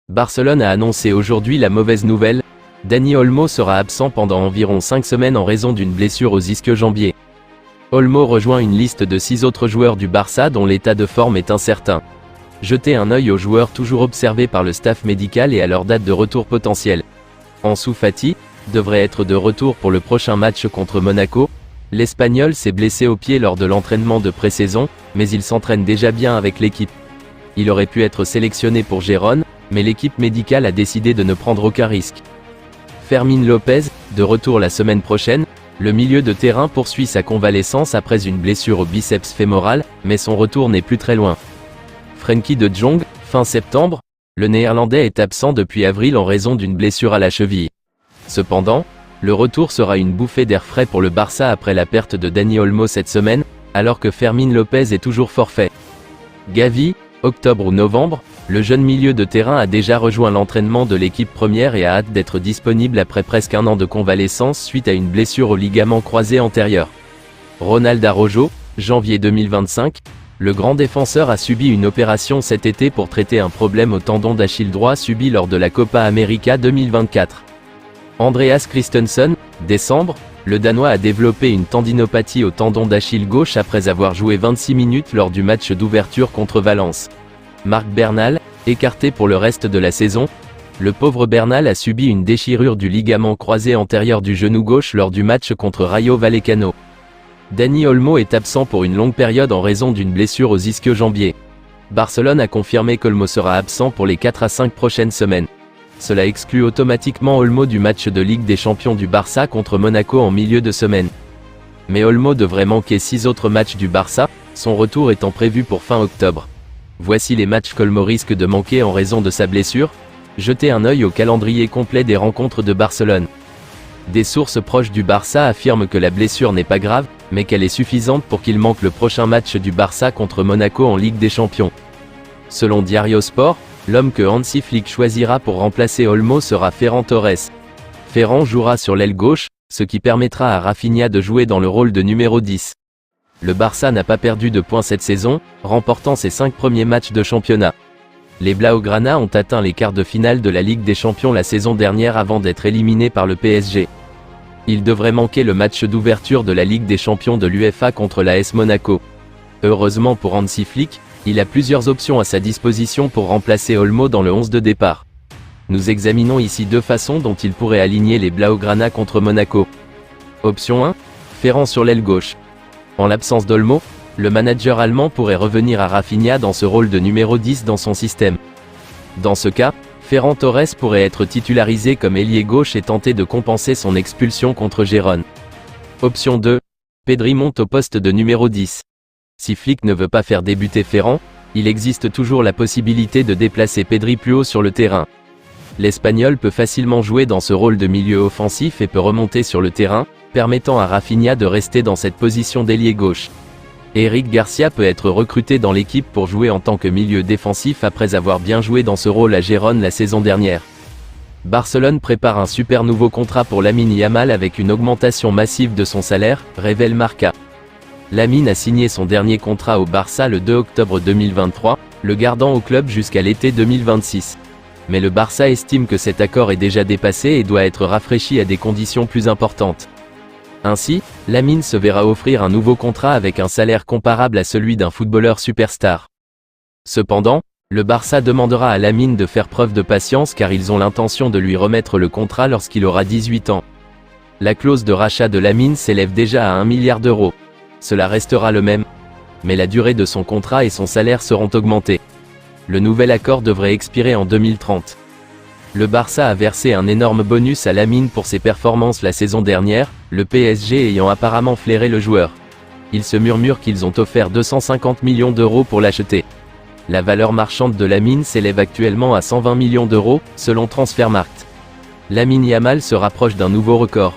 Barcelone a annoncé aujourd'hui la mauvaise nouvelle, Dani Olmo sera absent pendant environ 5 semaines en raison d'une blessure aux ischio-jambiers. Olmo rejoint une liste de 6 autres joueurs du Barça dont l'état de forme est incertain. Jetez un œil aux joueurs toujours observés par le staff médical et à leur date de retour potentielle. Ansu Fati devrait être de retour pour le prochain match contre Monaco. L'Espagnol s'est blessé au pied lors de l'entraînement de pré-saison, mais il s'entraîne déjà bien avec l'équipe. Il aurait pu être sélectionné pour Gérone, mais l'équipe médicale a décidé de ne prendre aucun risque. Fermín López, de retour la semaine prochaine, le milieu de terrain poursuit sa convalescence après une blessure au biceps fémoral, mais son retour n'est plus très loin. Frenkie de Jong, fin septembre, le Néerlandais est absent depuis avril en raison d'une blessure à la cheville. Cependant, le retour sera une bouffée d'air frais pour le Barça après la perte de Dani Olmo cette semaine, alors que Fermín López est toujours forfait. Gavi, octobre ou novembre, le jeune milieu de terrain a déjà rejoint l'entraînement de l'équipe première et a hâte d'être disponible après presque un an de convalescence suite à une blessure au ligament croisé antérieur. Ronald Araujo, janvier 2025, le grand défenseur a subi une opération cet été pour traiter un problème au tendon d'Achille droit subi lors de la Copa América 2024. Andreas Christensen, décembre, le Danois a développé une tendinopathie au tendon d'Achille gauche après avoir joué 26 minutes lors du match d'ouverture contre Valence. Marc Bernal, écarté pour le reste de la saison, le pauvre Bernal a subi une déchirure du ligament croisé antérieur du genou gauche lors du match contre Rayo Vallecano. Dani Olmo est absent pour une longue période en raison d'une blessure aux ischio-jambiers. Barcelone a confirmé qu'Olmo sera absent pour les 4 à 5 prochaines semaines. Cela exclut automatiquement Olmo du match de Ligue des Champions du Barça contre Monaco en milieu de semaine. Mais Olmo devrait manquer 6 autres matchs du Barça, son retour étant prévu pour fin octobre. Voici les matchs qu'Olmo risque de manquer en raison de sa blessure. Jetez un œil au calendrier complet des rencontres de Barcelone. Des sources proches du Barça affirment que la blessure n'est pas grave, mais qu'elle est suffisante pour qu'il manque le prochain match du Barça contre Monaco en Ligue des Champions. Selon Diario Sport, l'homme que Hansi Flick choisira pour remplacer Olmo sera Ferran Torres. Ferran jouera sur l'aile gauche, ce qui permettra à Rafinha de jouer dans le rôle de numéro 10. Le Barça n'a pas perdu de points cette saison, remportant ses 5 premiers matchs de championnat. Les Blaugrana ont atteint les quarts de finale de la Ligue des Champions la saison dernière avant d'être éliminés par le PSG. Ils devraient manquer le match d'ouverture de la Ligue des Champions de l'UEFA contre l'AS Monaco. Heureusement pour Hansi Flick, il a plusieurs options à sa disposition pour remplacer Olmo dans le 11 de départ. Nous examinons ici 2 façons dont il pourrait aligner les Blaugrana contre Monaco. Option 1, Ferran sur l'aile gauche. En l'absence d'Olmo, le manager allemand pourrait revenir à Rafinha dans ce rôle de numéro 10 dans son système. Dans ce cas, Ferran Torres pourrait être titularisé comme ailier gauche et tenter de compenser son expulsion contre Gérone. Option 2, Pedri monte au poste de numéro 10. Si Flick ne veut pas faire débuter Ferran, il existe toujours la possibilité de déplacer Pedri plus haut sur le terrain. L'Espagnol peut facilement jouer dans ce rôle de milieu offensif et peut remonter sur le terrain, permettant à Rafinha de rester dans cette position d'ailier gauche. Eric Garcia peut être recruté dans l'équipe pour jouer en tant que milieu défensif après avoir bien joué dans ce rôle à Gérone la saison dernière. Barcelone prépare un super nouveau contrat pour Lamine Yamal avec une augmentation massive de son salaire, révèle Marca. Lamine a signé son dernier contrat au Barça le 2 octobre 2023, le gardant au club jusqu'à l'été 2026. Mais le Barça estime que cet accord est déjà dépassé et doit être rafraîchi à des conditions plus importantes. Ainsi, Lamine se verra offrir un nouveau contrat avec un salaire comparable à celui d'un footballeur superstar. Cependant, le Barça demandera à Lamine de faire preuve de patience car ils ont l'intention de lui remettre le contrat lorsqu'il aura 18 ans. La clause de rachat de Lamine s'élève déjà à 1 milliard d'euros. Cela restera le même, mais la durée de son contrat et son salaire seront augmentés. Le nouvel accord devrait expirer en 2030. Le Barça a versé un énorme bonus à Lamine pour ses performances la saison dernière, le PSG ayant apparemment flairé le joueur. Il se murmure qu'ils ont offert 250 millions d'euros pour l'acheter. La valeur marchande de Lamine s'élève actuellement à 120 millions d'euros, selon Transfermarkt. Lamine Yamal se rapproche d'un nouveau record.